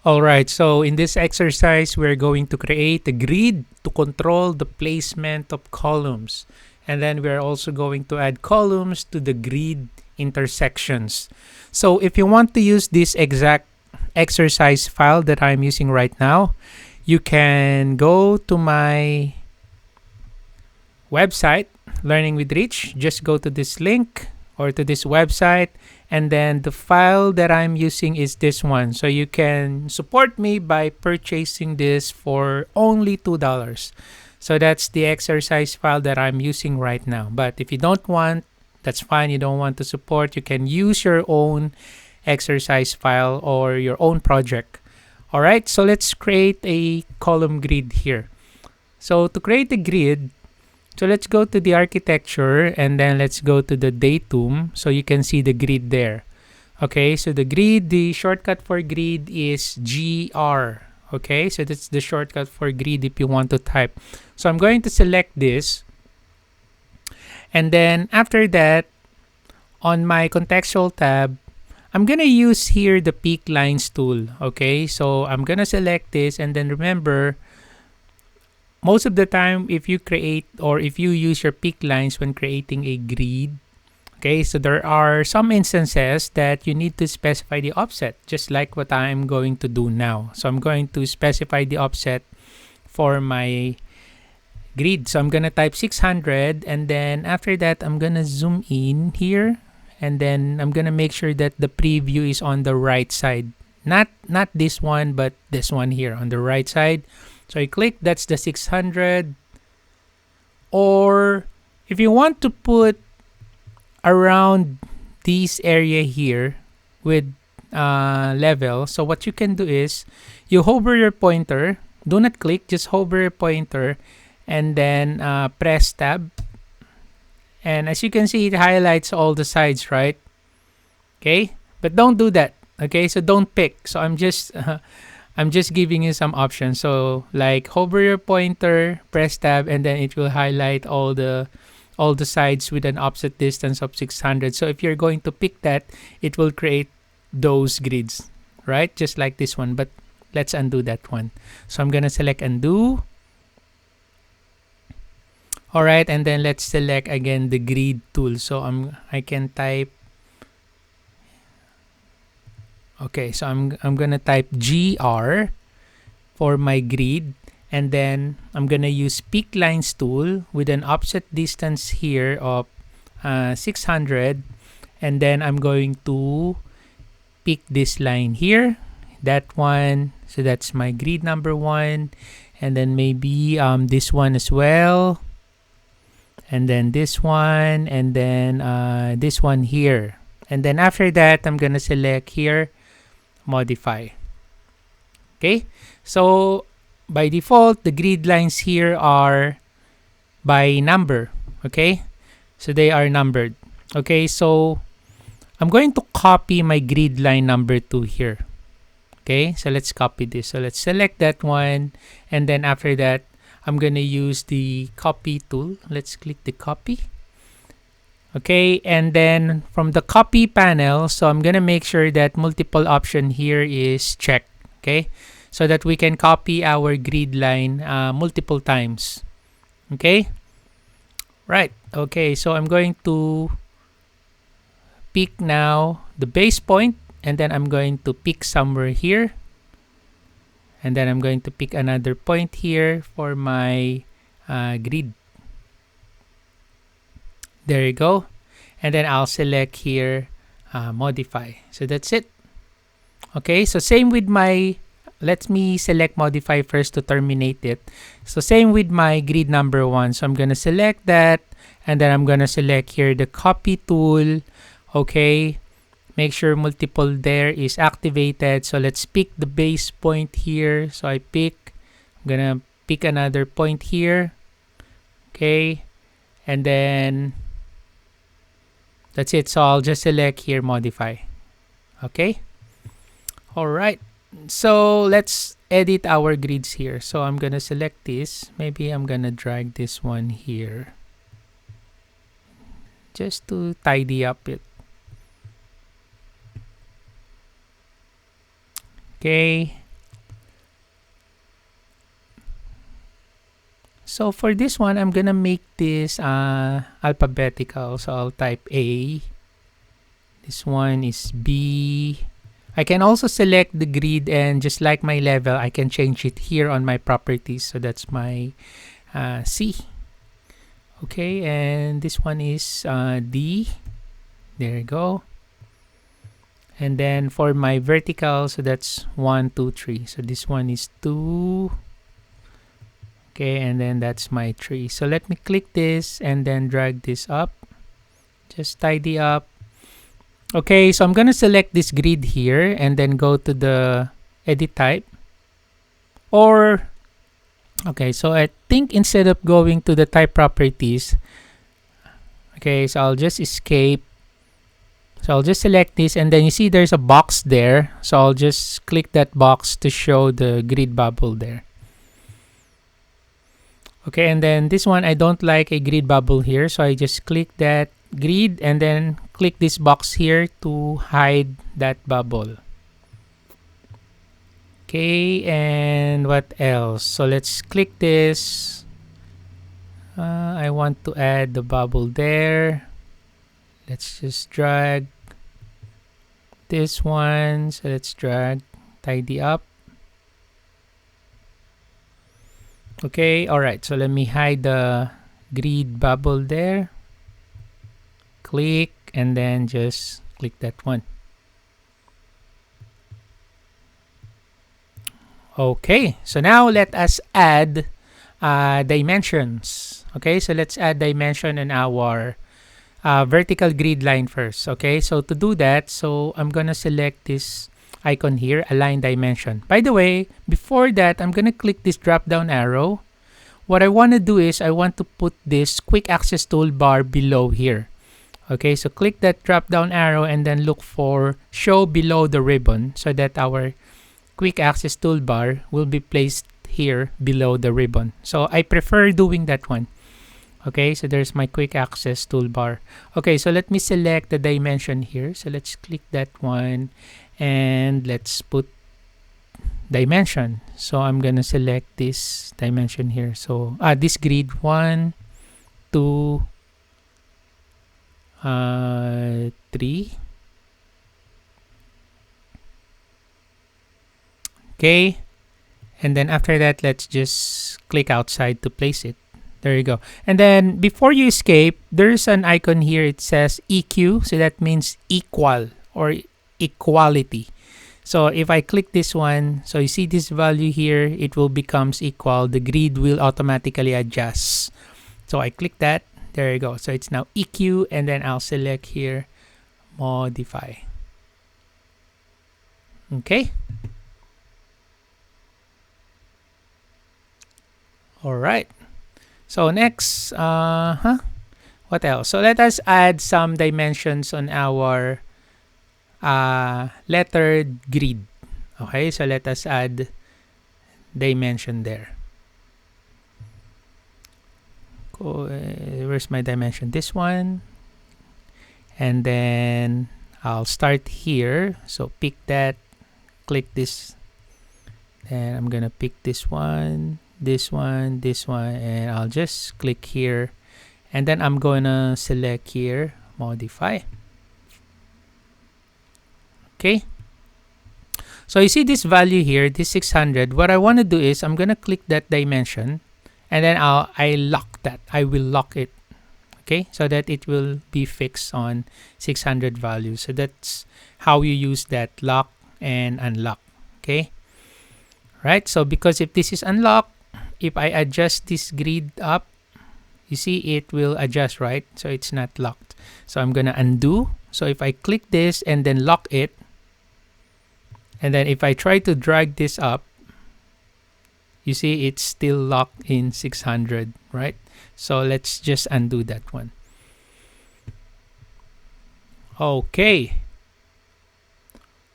Alright, so in this exercise, we're going to create a grid to control the placement of columns. And then we're also going to add columns to the grid intersections. So if you want to use this exact exercise file that I'm using right now, you can go to my website, Learning with Rich. Just go to this link or to this website, and then the file that I'm using is this one. So you can support me by purchasing this for only $2. So that's the exercise file that I'm using right now. But if you don't want, that's fine. You don't want to support, you can use your own exercise file or your own project. All right, so let's create a column grid here. So to create a grid, so let's go to the architecture and then let's go to the datum so you can see the grid there. Okay, so the grid, the shortcut for grid is GR. Okay, so that's the shortcut for grid if you want to type. So I'm going to select this. And then after that, on my contextual tab, I'm going to use here the peak lines tool. Okay, so I'm going to select this, and then remember, most of the time, if you create or if you use your peak lines when creating a grid, okay, so there are some instances that you need to specify the offset, just like what I'm going to do now. So I'm going to specify the offset for my grid. So I'm going to type 600, and then after that, I'm going to zoom in here, and then I'm going to make sure that the preview is on the right side. Not this one, but this one here on the right side. So I click, that's the 600. Or if you want to put around this area here with level, so what you can do is you hover your pointer, do not click, just hover your pointer, and then press tab. And as you can see, it highlights all the sides, right? Okay, but don't do that. Okay, so don't pick. So I'm just giving you some options. So like hover your pointer, press tab, and then it will highlight all the sides with an offset distance of 600. So if you're going to pick that, it will create those grids, right? Just like this one, but let's undo that one. So I'm gonna select undo. All right, and then let's select again the grid tool. So I can type. Okay, so I'm gonna type GR for my grid, and then I'm gonna use peak lines tool with an offset distance here of 600, and then I'm going to pick this line here, that one. So that's my grid number 1, and then maybe this one as well, and then this one, and then this one here. And then after that, I'm gonna select here modify. Okay, so by default, the grid lines here are by number. Okay, so they are numbered. Okay, so I'm going to copy my grid line number 2 here. Okay, so let's copy this. So let's select that one, and then after that, I'm gonna use the copy tool. Let's click the copy. Okay, and then from the copy panel, so I'm gonna make sure that multiple option here is checked. Okay, so that we can copy our grid line multiple times. Okay, right. Okay, so I'm going to pick now the base point, and then I'm going to pick somewhere here, and then I'm going to pick another point here for my grid. There you go. And then I'll select here modify. So that's it. Okay, so same with my, let me select modify first to terminate it. So same with my grid number 1. So I'm gonna select that, and then I'm gonna select here the copy tool. Okay, make sure multiple there is activated. So let's pick the base point here. So I'm gonna pick another point here. Okay, and then that's it. So I'll just select here modify. Okay, all right, so let's edit our grids here. So I'm gonna select this. Maybe I'm gonna drag this one here just to tidy up it. Okay, So for this one, I'm gonna make this alphabetical. So I'll type A. This one is B. I can also select the grid, and just like my level, I can change it here on my properties. So that's my C. Okay, and this one is D. There you go. And then for my vertical, so that's 1, 2, 3. So this one is 2. Okay, and then that's my 3. So let me click this and then drag this up. Just tidy up. Okay, so I'm gonna select this grid here and then go to the edit type. Or, okay, so I think instead of going to the type properties, okay, so I'll just escape. So I'll just select this, and then you see there's a box there. So I'll just click that box to show the grid bubble there. Okay, and then this one, I don't like a grid bubble here. So I just click that grid and then click this box here to hide that bubble. Okay, and what else? So let's click this. I want to add the bubble there. Let's just drag this one. So let's drag, tidy up. Okay, alright. So let me hide the grid bubble there. Click and then just click that one. Okay, so now let us add dimensions. Okay, so let's add dimension in our vertical grid line first. Okay, so to do that, so I'm gonna select this icon here, align dimension. By the way, before that, I'm gonna click this drop down arrow. What I want to do is I want to put this quick access toolbar below here. Okay, so click that drop down arrow and then look for show below the ribbon, so that our quick access toolbar will be placed here below the ribbon. So I prefer doing that one. Okay, so there's my quick access toolbar. Okay, so let me select the dimension here. So let's click that one and let's put dimension. So I'm gonna select this dimension here. So this grid 1, 2, 3. Okay, and then after that, let's just click outside to place it. There you go. And then before you escape, there's an icon here. It says EQ. So that means equal or equality. So if I click this one, so you see this value here, it will becomes equal. The grid will automatically adjust. So I click that. There you go. So it's now EQ, and then I'll select here, modify. Okay. All right. So next, what else? So let us add some dimensions on our lettered grid. Okay, so let us add dimension there. Where's my dimension? This one. And then I'll start here. So pick that, click this. Then I'm gonna pick this one, this one, this one, and I'll just click here. And then I'm gonna select here, modify. Okay. So you see this value here, this 600. What I want to do is I'm gonna click that dimension, and then I lock that. I will lock it. Okay, so that it will be fixed on 600 value. So that's how you use that lock and unlock. Okay. Right. So because if this is unlocked, if I adjust this grid up, you see it will adjust, right? So it's not locked. So I'm gonna undo. So if I click this and then lock it, and then if I try to drag this up, you see it's still locked in 600, right? So let's just undo that one. Okay.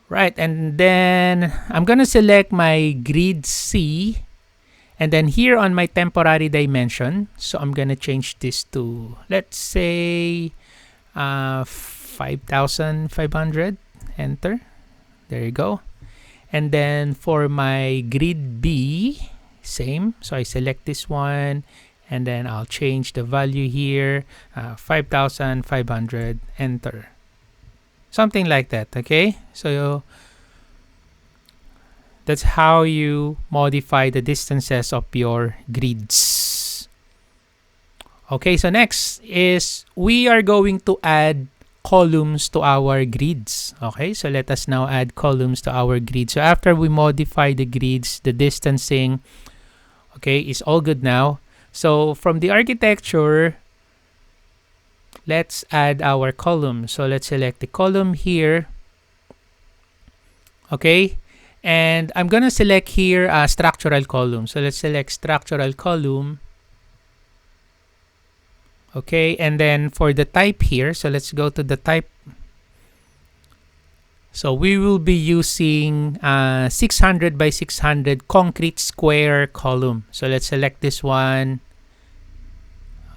Right, and then I'm gonna select my grid C, and then here on my temporary dimension, so I'm gonna change this to, let's say, 5,500. Enter. There you go. And then for my grid B, same. So I select this one, and then I'll change the value here, 5,500, enter. Something like that, okay? So that's how you modify the distances of your grids. Okay, so next is we are going to add columns to our grids. Okay, so let us now add columns to our grid. So after we modify the grids, the distancing, okay, is all good now. So from the architecture, let's add our column. So let's select the column here. Okay, and I'm gonna select here a structural column. So let's select structural column. Okay, and then for the type here, so let's go to the type. So we will be using 600 by 600 concrete square column. So let's select this one.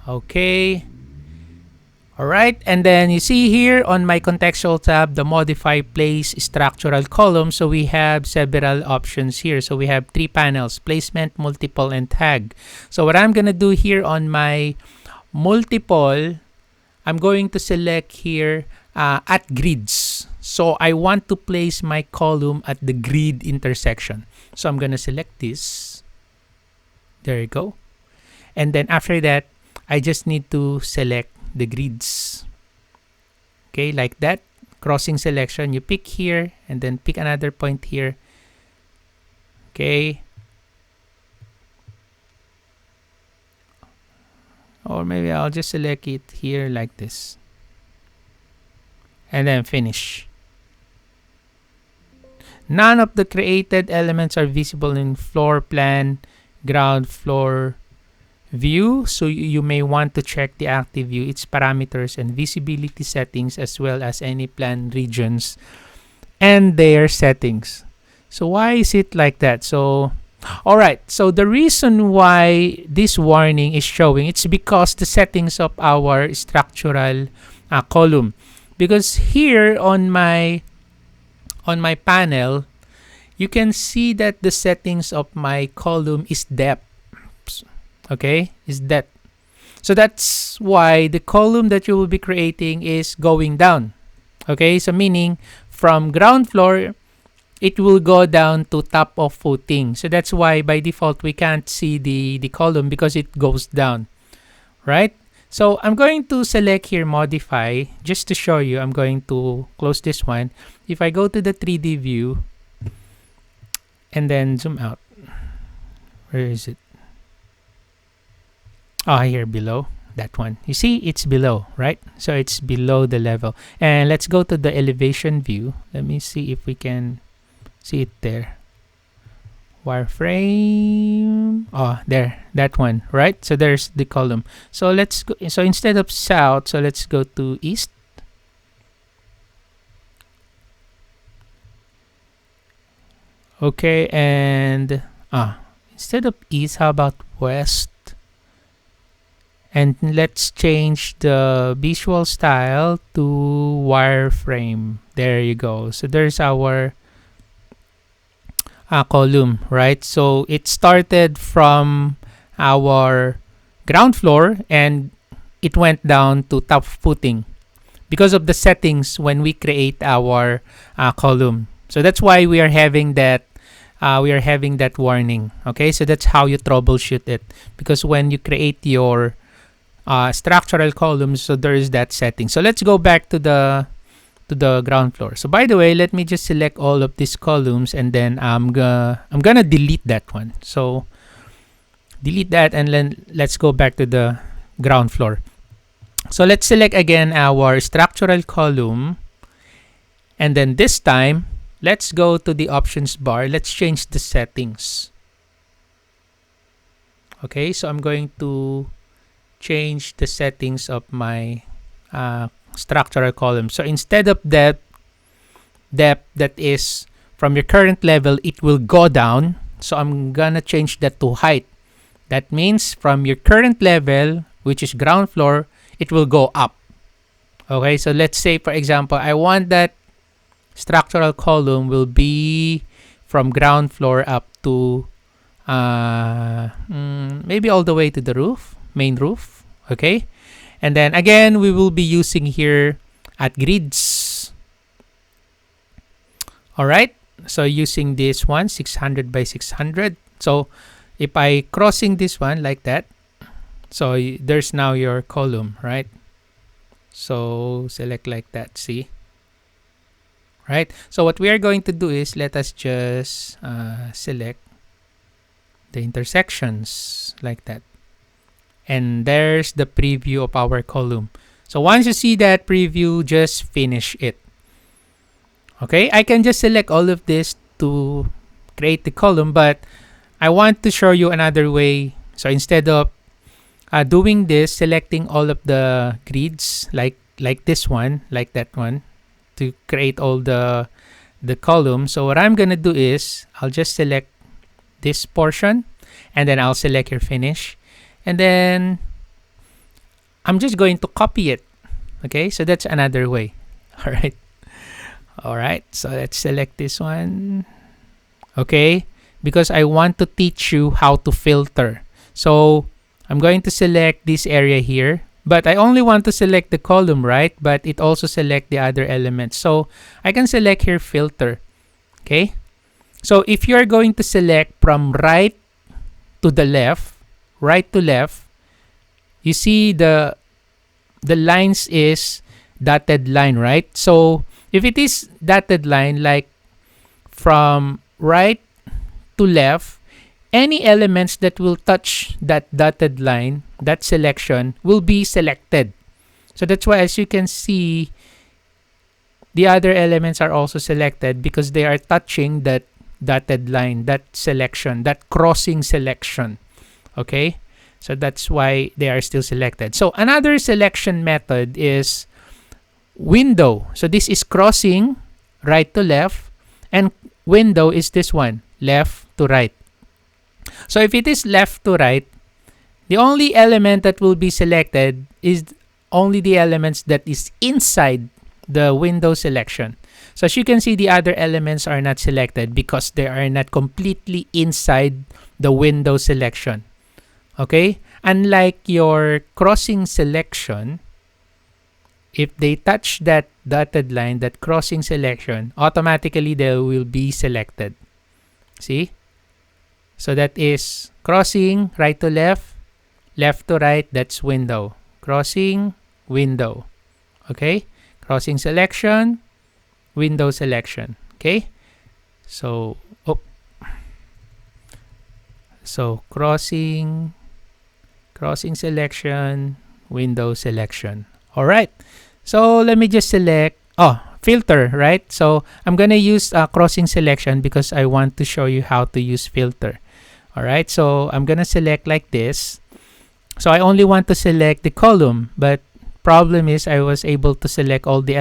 Okay. All right, and then you see here on my contextual tab, the modify place structural column. So we have several options here. So we have 3 panels: placement, multiple, and tag. So what I'm gonna do here on my multiple, I'm going to select here at grids. So I want to place my column at the grid intersection. So I'm gonna select this. There you go. And then after that, I just need to select the grids. Okay, like that. Crossing selection. You pick here and then pick another point here. Okay. Or maybe I'll just select it here like this. And then finish. None of the created elements are visible in floor plan, ground floor view. So you may want to check the active view, its parameters and visibility settings, as well as any plan regions and their settings. So why is it like that? So all right, so the reason why this warning is showing, it's because the settings of our structural column. Because here on my panel, you can see that the settings of my column is depth. Okay, is depth. So that's why the column that you will be creating is going down. Okay, so meaning from ground floor, it will go down to top of footing. So that's why by default we can't see the column because it goes down, right? So I'm going to select here modify just to show you. I'm going to close this one. If I go to the 3D view and then zoom out, where is it? Oh, here below, that one. You see, it's below, right? So it's below the level. And let's go to the elevation view. Let me see if we can see it there. Wireframe. Oh, there, that one, right? So there's the column. So let's go. So instead of south, so let's go to east. Okay, and instead of east, how about west? And let's change the visual style to wireframe. There you go. So there's our column, right? So it started from our ground floor and it went down to top footing because of the settings when we create our column. So that's why we are having that warning. Okay, so that's how you troubleshoot it, because when you create your structural columns, so there is that setting. So let's go back to the ground floor. So by the way, let me just select all of these columns and then I'm gonna delete that one. So delete that and then let's go back to the ground floor. So let's select again our structural column, and then this time let's go to the options bar. Let's change the settings. Okay, so I'm going to change the settings of my structural column. So instead of depth that is from your current level, it will go down. So I'm gonna change that to height. That means from your current level, which is ground floor, it will go up. Okay, so let's say for example, I want that structural column will be from ground floor up to maybe all the way to the roof. main roof. Okay, and then again we will be using here at grids. All right, so using this one 600 by 600. So if I crossing this one like that, so there's now your column, right? So select like that, see? Right, so what we are going to do is let us just select the intersections like that, and there's the preview of our column. So once you see that preview, just finish it. Okay, I can just select all of this to create the column, but I want to show you another way. So instead of doing this, selecting all of the grids like this one, like that one, to create all the column. So what I'm gonna do is I'll just select this portion, and then I'll select your finish, and then I'm just going to copy it. Okay, so that's another way. All right, so let's select this one. Okay, because I want to teach you how to filter, so I'm going to select this area here, but I only want to select the column, right? But it also select the other elements, so I can select here filter. Okay, so if you're going to select from right to the left, right to left, you see the lines is dotted line, right? So if it is dotted line, like from right to left, any elements that will touch that dotted line, that selection, will be selected. So that's why, as you can see, the other elements are also selected because they are touching that dotted line, that selection, that crossing selection. Okay, so that's why they are still selected. So another selection method is window. So this is crossing right to left, and window is this one, left to right. So if it is left to right, the only element that will be selected is only the elements that is inside the window selection. So as you can see, the other elements are not selected because they are not completely inside the window selection. Okay, unlike your crossing selection, if they touch that dotted line, that crossing selection, automatically they will be selected. See? So that is crossing right to left, left to right, that's window. Crossing, window. Okay? Crossing selection, window selection. Okay? So, so crossing selection, window selection. All right. So let me just select, filter, right? So I'm going to use crossing selection because I want to show you how to use filter. All right. So I'm going to select like this. So I only want to select the column, but problem is I was able to select all the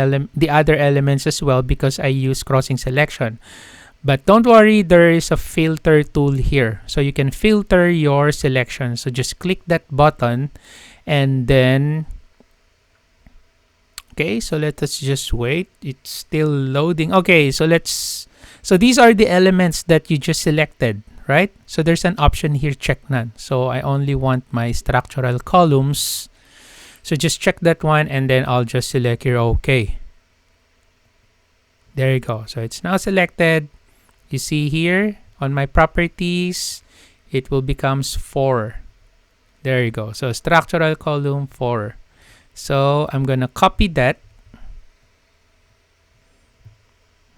other elements as well because I use crossing selection. But don't worry, there is a filter tool here. So you can filter your selection. So just click that button and then, okay, so let us just wait. It's still loading. Okay, so so these are the elements that you just selected, right? So there's an option here, check none. So I only want my structural columns. So just check that one and then I'll just select here, okay. There you go. So it's now selected. You see here on my properties, it will becomes 4. There you go. So structural column 4. So I'm going to copy that.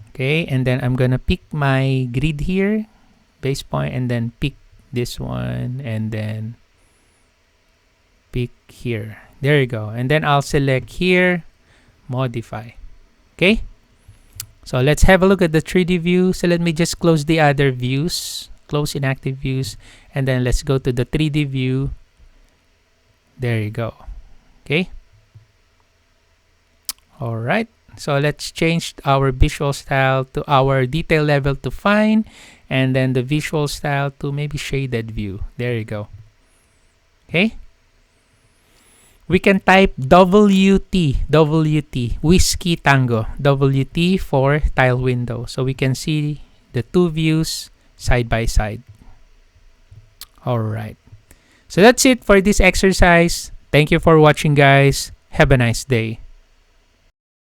Okay, and then I'm going to pick my grid here, base point, and then pick this one, and then pick here. There you go. And then I'll select here, modify. Okay. So let's have a look at the 3D view. So let me just close the other views, close inactive views, and then let's go to the 3D view. There you go. Okay. All right. So let's change our visual style to our detail level to fine, and then the visual style to maybe shaded view. There you go. Okay. We can type WT, Whiskey Tango, WT for tile window. So we can see the two views side by side. All right. So that's it for this exercise. Thank you for watching, guys. Have a nice day.